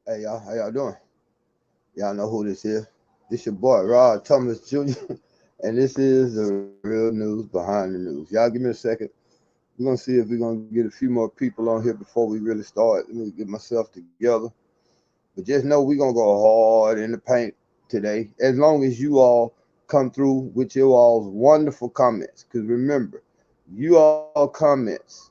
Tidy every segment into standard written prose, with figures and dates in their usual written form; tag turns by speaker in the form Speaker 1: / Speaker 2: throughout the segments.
Speaker 1: Hey y'all, how y'all doing? Y'all know who this is. This your boy Rod Thomas Jr. and this is the real news behind the news. Y'all give me a second. We're gonna see if we're gonna get a few more people on here before we really start. Let me get myself together. But just know we're gonna go hard in the paint today. As long as you all come through with your all's wonderful comments. Cause remember, you all comments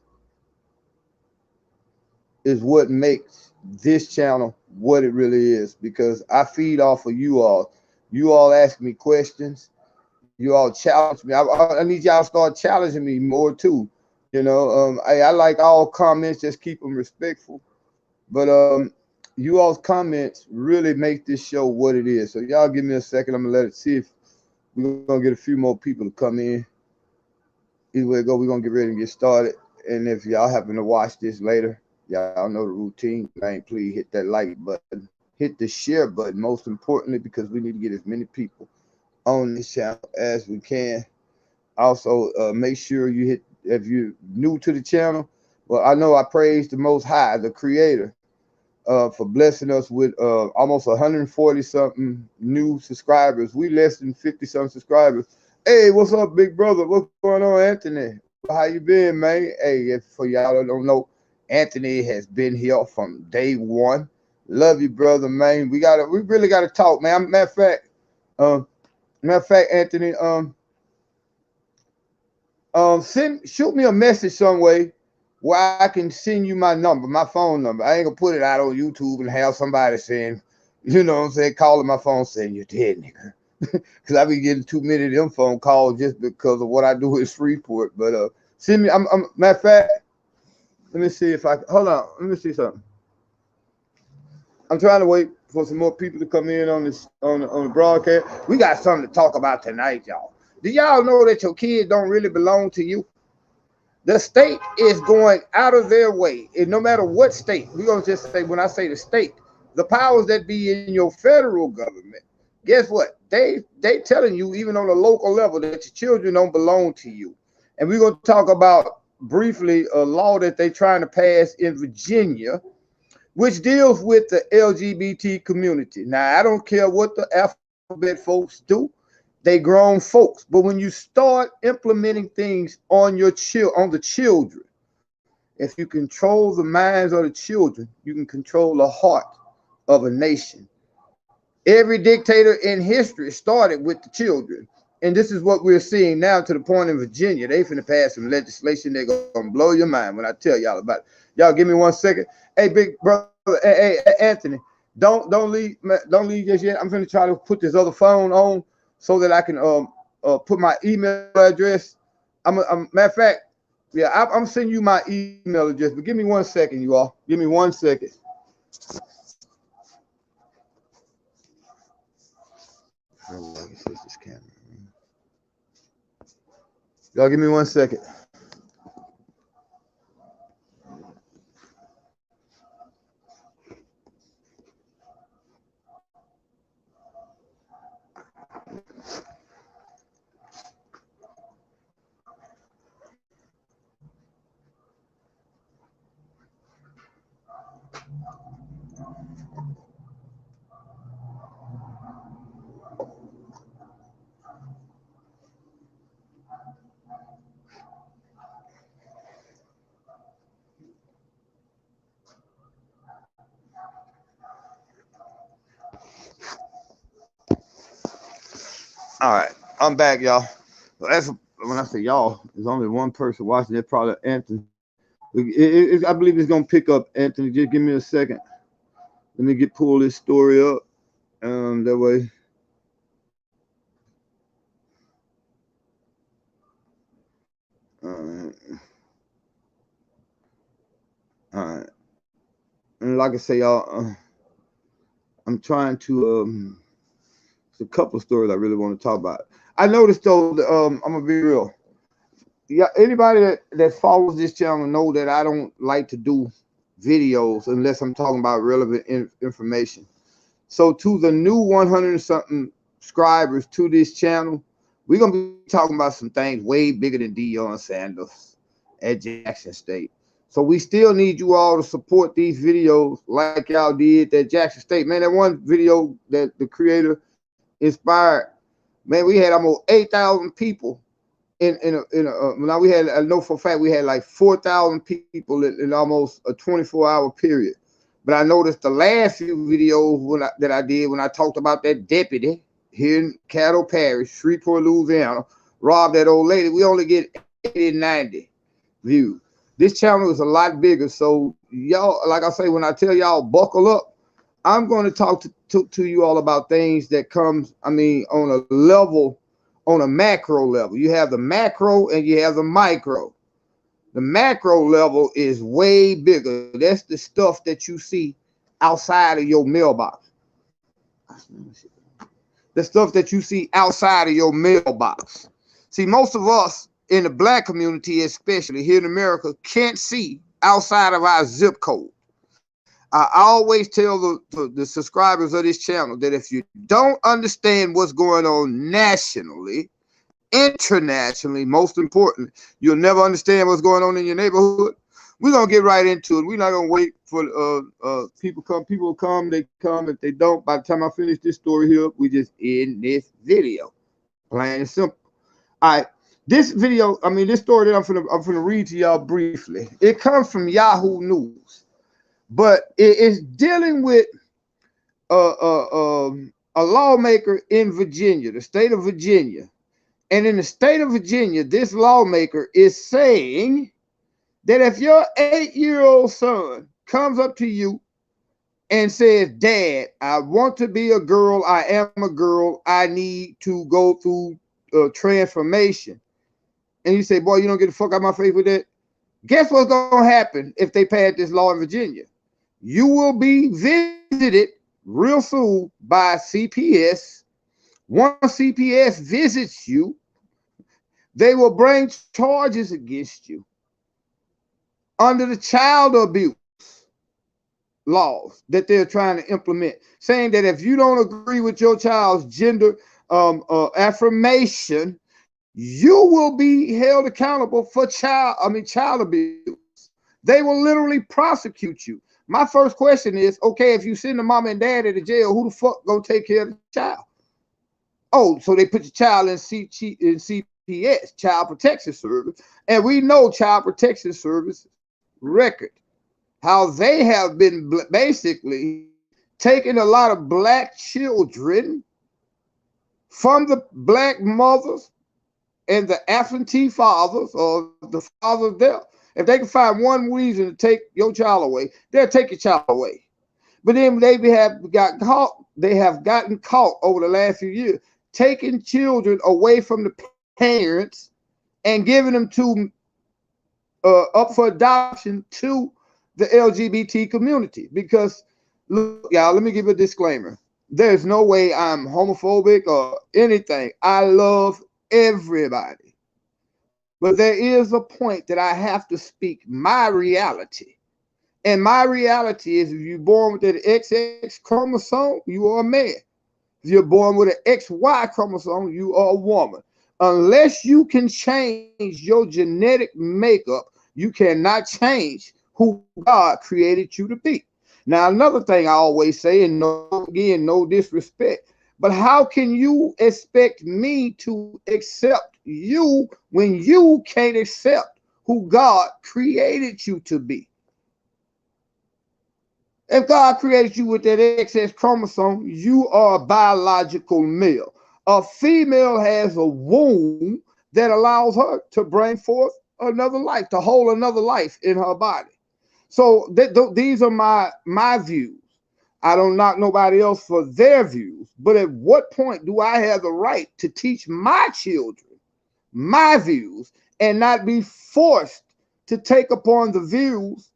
Speaker 1: is what makes this channel what it really is because I feed off of you all. You all ask me questions. You all challenge me. I need y'all to start challenging me more too. I like all comments. Just keep them respectful. But you all's comments really make this show what it is. So y'all give me a second. I'm gonna let it see if we're gonna get a few more people to come in. Either way it go, we're gonna get ready and get started. And if y'all happen to watch this later, y'all know the routine. Man, please hit that like button, hit the share button. Most importantly, because we need to get as many people on this channel as we can. Also, make sure you hit if you're new to the channel. Well, I know I praise the Most High, the Creator, for blessing us with almost 140 something new subscribers. We less than 50 something subscribers. Hey, what's up, big brother? What's going on, Anthony? How you been, man? Hey, if for y'all that don't know, Anthony has been here from day one. Love you, brother, man. We really gotta talk, man. Um, matter of fact, Anthony, shoot me a message some way where I can send you my number, my phone number. I ain't gonna put it out on YouTube and have somebody saying, you know what I'm saying, calling my phone saying you're dead, nigga. Because I be getting too many of them phone calls just because of what I do at Freeport. But send me. Matter of fact, let me see if I hold on. Let me see something. I'm trying to wait for some more people to come in on this on the broadcast. We got something to talk about tonight, y'all. Do y'all know that your kids don't really belong to you? The state is going out of their way, and no matter what state, we're gonna just say when I say the state, the powers that be in your federal government, guess what? They telling you even on a local level that your children don't belong to you. And we're gonna talk about briefly a law that they trying to pass in Virginia, which deals with the LGBT community. Now I don't care what the alphabet folks do, they grown folks. But when you start implementing things on the children, if you control the minds of the children, you can control the heart of a nation. Every dictator in history started with the children. And this is what we're seeing now to the point in Virginia. They finna pass some legislation. They're gonna blow your mind when I tell y'all about it. Y'all give me 1 second. Hey, big brother, hey, Anthony, don't leave just yet. I'm finna try to put this other phone on so that I can put my email address. Matter of fact, yeah, I'm sending you my email address. But give me 1 second, you all. Give me 1 second. Oh, I can switch this camera. Y'all give me 1 second. All right, I'm back, y'all. That's when I say y'all. There's only one person watching. It probably Anthony. I believe it's gonna pick up. Anthony, just give me a second. Let me get pull this story up. That way. Uh, all right. And like I say, y'all, I'm trying to. It's a couple stories I really want to talk about. I noticed though. I'm gonna be real. Yeah, anybody that follows this channel know that I don't like to do videos unless I'm talking about relevant information. So to the new 100 something subscribers to this channel, we're gonna be talking about some things way bigger than Deion Sanders at Jackson State. So we still need you all to support these videos like y'all did that Jackson State. Man, that one video that the creator inspired, man, we had almost 8,000 people now we had, I know for a fact we had like 4,000 people in almost a 24-hour period. But I noticed the last few videos that I did when I talked about that deputy here in Caddo Parish, Shreveport, Louisiana, robbed that old lady, we only get 80, 90 views. This channel is a lot bigger. So y'all, like I say, when I tell y'all buckle up, I'm going to talk to you all about things that comes, I mean, on a level, on a macro level. You have the macro and you have the micro. The macro level is way bigger. That's the stuff that you see outside of your mailbox. The stuff that you see outside of your mailbox. See, most of us in the black community, especially here in America, can't see outside of our zip code. I always tell the subscribers of this channel that if you don't understand what's going on nationally, internationally, most important, you'll never understand what's going on in your neighborhood. We're gonna get right into it. We're not gonna wait for people come. People come, they come. If they don't, by the time I finish this story here, we just end this video. Plain and simple. All right. This video, I mean, this story that I'm gonna read to y'all briefly. It comes from Yahoo News, but it is dealing with a lawmaker in Virginia, the state of Virginia. And in the state of Virginia, this lawmaker is saying that if your 8-year-old son comes up to you and says, Dad, I want to be a girl, I am a girl, I need to go through transformation. And you say, boy, you don't get the fuck out of my face with that. Guess what's going to happen if they pass this law in Virginia? You will be visited real soon by CPS. Once CPS visits you, they will bring charges against you under the child abuse laws that they're trying to implement, saying that if you don't agree with your child's gender affirmation, you will be held accountable for child abuse. They will literally prosecute you. My first question is, okay, if you send the mom and dad to jail, who the fuck gonna take care of the child? Oh, so they put your child in CPS, Child Protection Service, and we know Child Protection Service record, how they have been basically taking a lot of black children from the black mothers and the absentee fathers or the fathers there. If they can find one reason to take your child away, they'll take your child away. But then they have gotten caught over the last few years taking children away from the parents and giving them to up for adoption to the LGBT community. Because look, y'all, let me give a disclaimer. There's no way I'm homophobic or anything. I love everybody. But there is a point that I have to speak my reality. And my reality is if you're born with that XX chromosome, you are a man. If you're born with an XY chromosome, you are a woman. Unless you can change your genetic makeup, you cannot change who God created you to be. Now, another thing I always say, and no disrespect, but how can you expect me to accept you when you can't accept who God created you to be? If God created you with that XX chromosome, you are a biological male. A female has a womb that allows her to bring forth another life, to hold another life in her body. So these are my views. I don't knock nobody else for their views, but at what point do I have the right to teach my children my views and not be forced to take upon the views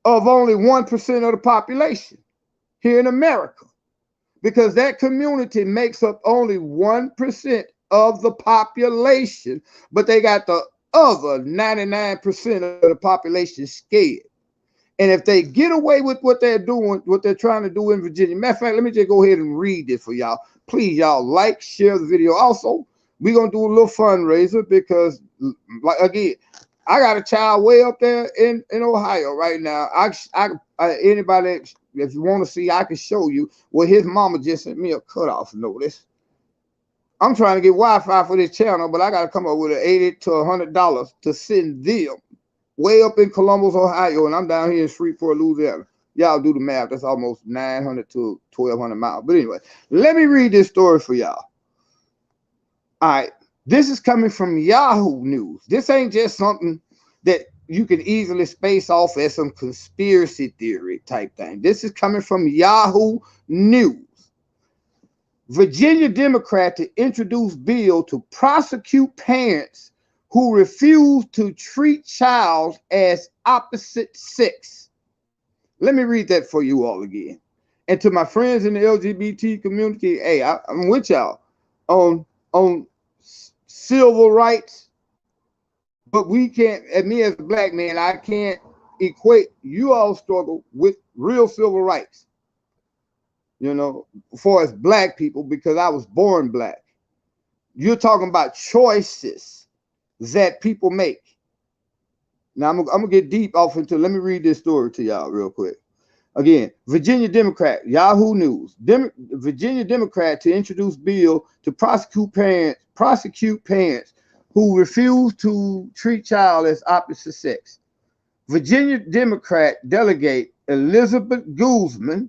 Speaker 1: of only 1% of the population here in America? Because that community makes up only 1% of the population, but they got the other 99% of the population scared. And if they get away with what they're doing, what they're trying to do in Virginia, matter of fact, let me just go ahead and read this for y'all. Please, y'all, like, share the video. Also, we're going to do a little fundraiser because, like, again, I got a child way up there in Ohio right now. Anybody, if you want to see, I can show you where his mama just sent me a cutoff notice. I'm trying to get Wi-Fi for this channel, but I got to come up with an $80 to $100 to send them way up in Columbus, Ohio, and I'm down here in Shreveport, Louisiana. Y'all do the math. That's almost 900 to 1,200 miles. But anyway, let me read this story for y'all. All right. This is coming from Yahoo News. This ain't just something that you can easily space off as some conspiracy theory type thing. This is coming from Yahoo News. Virginia Democrat to introduce bill to prosecute parents who refuse to treat child as opposite sex. Let me read that for you all again. And to my friends in the LGBT community, hey, I'm with y'all on civil rights, but we can't, and me as a black man, I can't equate you all struggle with real civil rights, you know, for as black people, because I was born black. You're talking about choices that people make. Now I'm gonna get deep off into, let me read this story to y'all real quick. Again, Virginia Democrat, Yahoo News. Virginia Democrat to introduce bill to prosecute parents who refuse to treat child as opposite sex. Virginia Democrat delegate Elizabeth Guzman,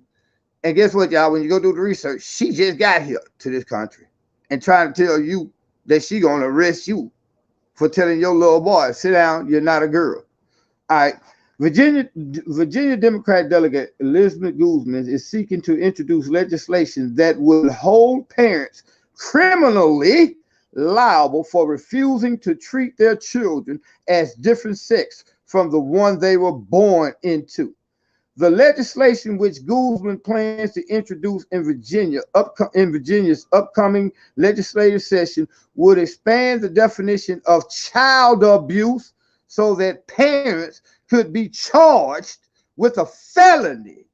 Speaker 1: and guess what, y'all? When you go do the research, she just got here to this country and trying to tell you that she gonna arrest you for telling your little boy, sit down, you're not a girl. All right. Virginia Democrat delegate Elizabeth Guzman is seeking to introduce legislation that would hold parents criminally liable for refusing to treat their children as different sex from the one they were born into. The legislation, which Guzman plans to introduce in Virginia's upcoming legislative session, would expand the definition of child abuse so that parents could be charged with a felony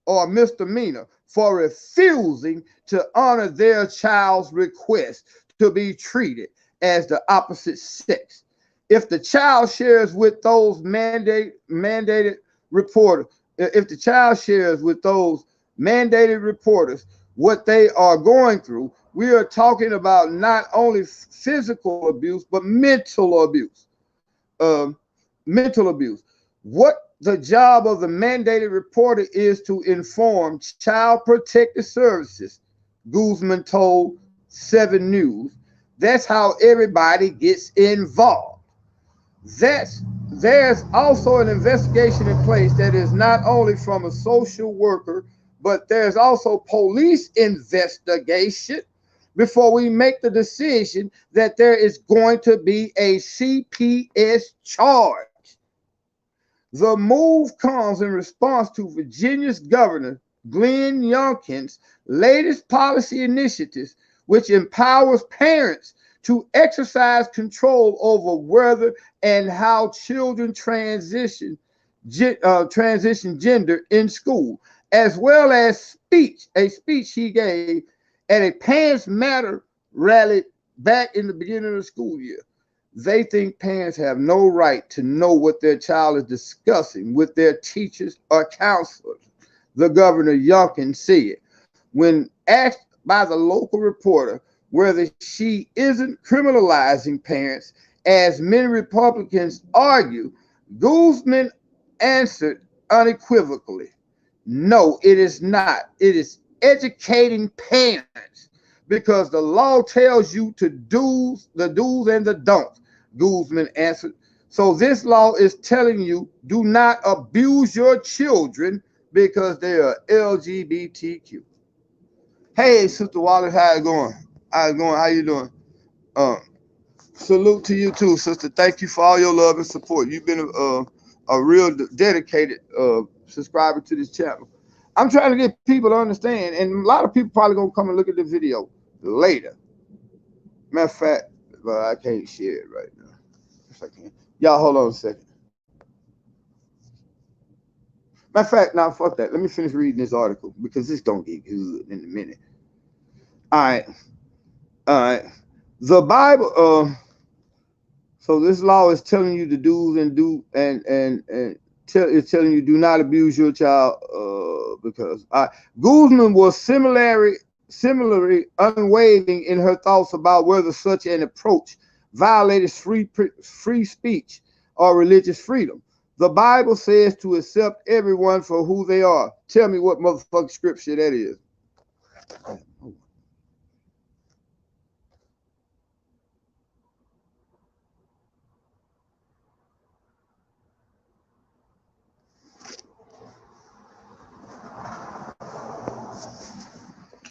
Speaker 1: or misdemeanor for refusing to honor their child's request to be treated as the opposite sex. If the child shares with those mandated reporters, if the child shares with those mandated reporters what they are going through, we are talking about not only physical abuse, but mental abuse. Mental abuse. What the job of the mandated reporter is to inform Child Protective Services, Guzman told 7 News. That's how everybody gets involved. There's also an investigation in place that is not only from a social worker, but there's also police investigation before we make the decision that there is going to be a CPS charge. The move comes in response to Virginia's Governor Glenn Youngkin's latest policy initiatives, which empowers parents to exercise control over whether and how children transition gender in school, as well as a speech he gave at a Parents Matter rally back in the beginning of the school year. They think parents have no right to know what their child is discussing with their teachers or counselors, the Governor Youngkin said. When asked by the local reporter whether she isn't criminalizing parents, as many Republicans argue, Guzman answered unequivocally, no, it is not. It is educating parents because the law tells you to do the do's and the don'ts, Guzman answered. So this law is telling you do not abuse your children because they are LGBTQ. Hey, Sister Wallace, how it going? How it going? How you doing? Salute to you too, sister. Thank you for all your love and support. You've been a real dedicated subscriber to this channel. I'm trying to get people to understand, and a lot of people probably gonna come and look at the video later. Matter of fact, but I can't share it right now. If I can. Y'all hold on a second. Matter of fact, now fuck that. Let me finish reading this article because this don't get good in a minute. All right. The Bible, So this law is telling you to do and do it's telling you do not abuse your child because Guzman was similarly unwavering in her thoughts about whether such an approach violated free speech or religious freedom. The Bible says to accept everyone for who they are. Tell me what motherfucking scripture that is.